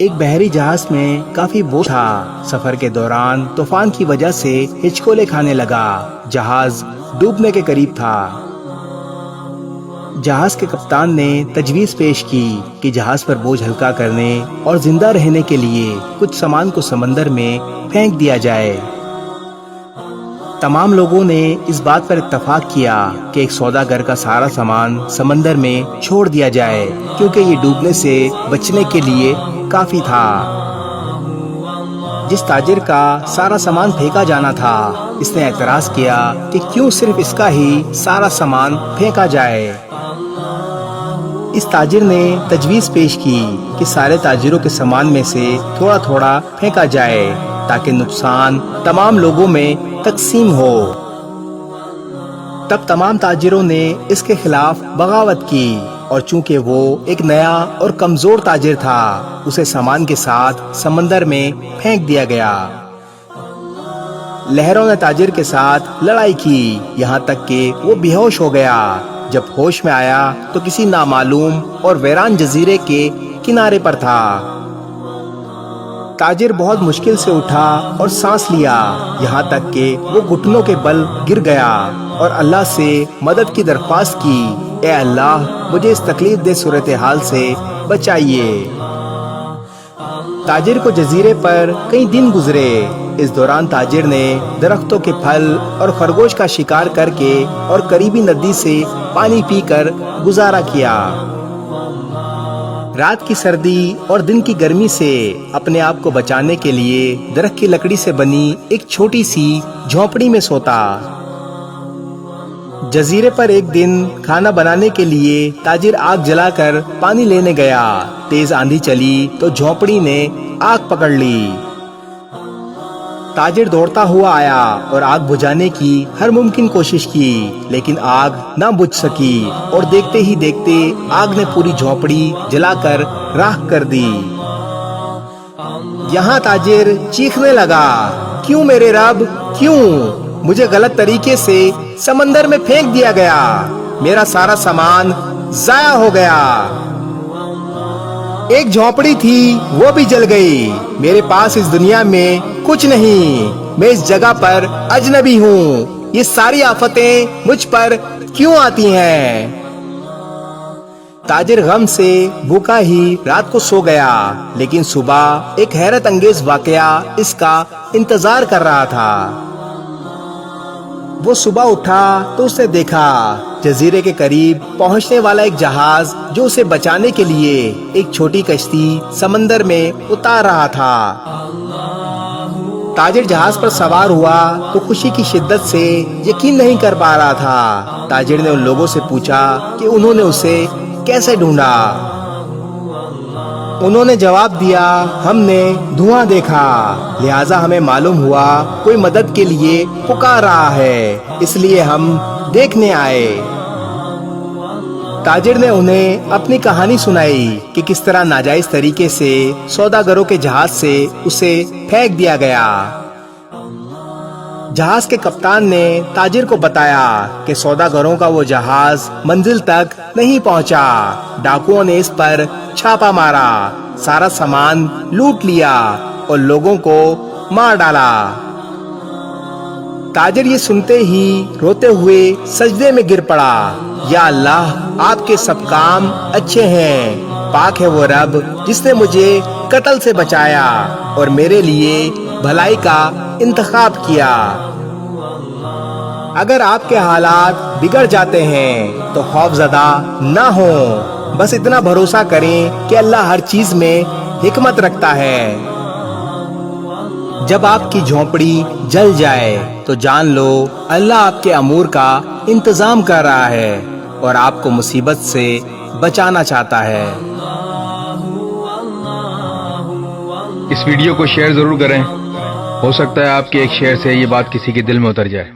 ایک بحری جہاز میں کافی بوجھ تھا۔ سفر کے دوران طوفان کی وجہ سے ہچکولے کھانے لگا۔ جہاز ڈوبنے کے قریب تھا۔ جہاز کے کپتان نے تجویز پیش کی کہ جہاز پر بوجھ ہلکا کرنے اور زندہ رہنے کے لیے کچھ سامان کو سمندر میں پھینک دیا جائے۔ تمام لوگوں نے اس بات پر اتفاق کیا کہ ایک سوداگر کا سارا سامان سمندر میں چھوڑ دیا جائے، کیونکہ یہ ڈوبنے سے بچنے کے لیے کافی تھا۔ جس تاجر کا سارا سامان پھینکا جانا تھا، اس نے اعتراض کیا کہ کیوں صرف اس کا ہی سارا سامان پھینکا جائے۔ اس تاجر نے تجویز پیش کی کہ سارے تاجروں کے سامان میں سے تھوڑا تھوڑا پھینکا جائے تاکہ نقصان تمام لوگوں میں تقسیم ہو۔ تب تمام تاجروں نے اس کے خلاف بغاوت کی، اور چونکہ وہ ایک نیا اور کمزور تاجر تھا، اسے سامان کے ساتھ سمندر میں پھینک دیا گیا۔ لہروں نے تاجر کے ساتھ لڑائی کی، یہاں تک کہ وہ بے ہوش ہو گیا۔ جب ہوش میں آیا تو کسی نامعلوم اور ویران جزیرے کے کنارے پر تھا۔ تاجر بہت مشکل سے اٹھا اور سانس لیا، یہاں تک کہ وہ گھٹنوں کے بل گر گیا اور اللہ سے مدد کی درخواست کی، اے اللہ مجھے اس تکلیف دہ صورتحال سے بچائیے۔ تاجر کو جزیرے پر کئی دن گزرے۔ اس دوران تاجر نے درختوں کے پھل اور خرگوش کا شکار کر کے اور قریبی ندی سے پانی پی کر گزارا کیا۔ رات کی سردی اور دن کی گرمی سے اپنے آپ کو بچانے کے لیے درخت کی لکڑی سے بنی ایک چھوٹی سی جھونپڑی میں سوتا۔ جزیرے پر ایک دن کھانا بنانے کے لیے تاجر آگ جلا کر پانی لینے گیا۔ تیز آندھی چلی تو جھونپڑی نے آگ پکڑ لی۔ تاجر دوڑتا ہوا آیا اور آگ بجھانے کی ہر ممکن کوشش کی، لیکن آگ نہ بجھ سکی، اور دیکھتے ہی دیکھتے آگ نے پوری جھونپڑی جلا کر راکھ کر دی۔ یہاں تاجر چیخنے لگا، کیوں میرے رب، کیوں مجھے غلط طریقے سے سمندر میں پھینک دیا گیا؟ میرا سارا سامان ضائع ہو گیا۔ ایک جھونپڑی تھی وہ بھی جل گئی۔ میرے پاس اس دنیا میں کچھ نہیں، میں اس جگہ پر اجنبی ہوں۔ یہ ساری آفتیں مجھ پر کیوں آتی ہیں؟ تاجر غم سے بھوکا ہی رات کو سو گیا، لیکن صبح ایک حیرت انگیز واقعہ اس کا انتظار کر رہا تھا۔ وہ صبح اٹھا تو اس نے دیکھا جزیرے کے قریب پہنچنے والا ایک جہاز جو اسے بچانے کے لیے ایک چھوٹی کشتی سمندر میں اتار رہا تھا۔ تاجر جہاز پر سوار ہوا تو خوشی کی شدت سے یقین نہیں کر پا رہا تھا۔ تاجر نے ان لوگوں سے پوچھا کہ انہوں نے اسے کیسے ڈھونڈا۔ انہوں نے جواب دیا، ہم نے دھواں دیکھا، لہٰذا ہمیں معلوم ہوا کوئی مدد کے لیے پکار رہا ہے، اس لیے ہم دیکھنے آئے۔ تاجر نے انہیں اپنی کہانی سنائی کہ کس طرح ناجائز طریقے سے سوداگروں کے جہاز سے اسے پھینک دیا گیا۔ جہاز کے کپتان نے تاجر کو بتایا کہ سوداگروں کا وہ جہاز منزل تک نہیں پہنچا۔ ڈاکوؤں نے اس پر چھاپا مارا، سارا سامان لوٹ لیا اور لوگوں کو مار ڈالا۔ تاجر یہ سنتے ہی روتے ہوئے سجدے میں گر پڑا، یا اللہ آپ کے سب کام اچھے ہیں، پاک ہے وہ رب جس نے مجھے قتل سے بچایا اور میرے لیے بھلائی کا انتخاب کیا۔ اگر آپ کے حالات بگڑ جاتے ہیں تو خوف زدہ نہ ہوں، بس اتنا بھروسہ کریں کہ اللہ ہر چیز میں حکمت رکھتا ہے۔ جب آپ کی جھونپڑی جل جائے تو جان لو اللہ آپ کے امور کا انتظام کر رہا ہے اور آپ کو مصیبت سے بچانا چاہتا ہے۔ اس ویڈیو کو شیئر ضرور کریں، ہو سکتا ہے آپ کے ایک شیئر سے یہ بات کسی کے دل میں اتر جائے۔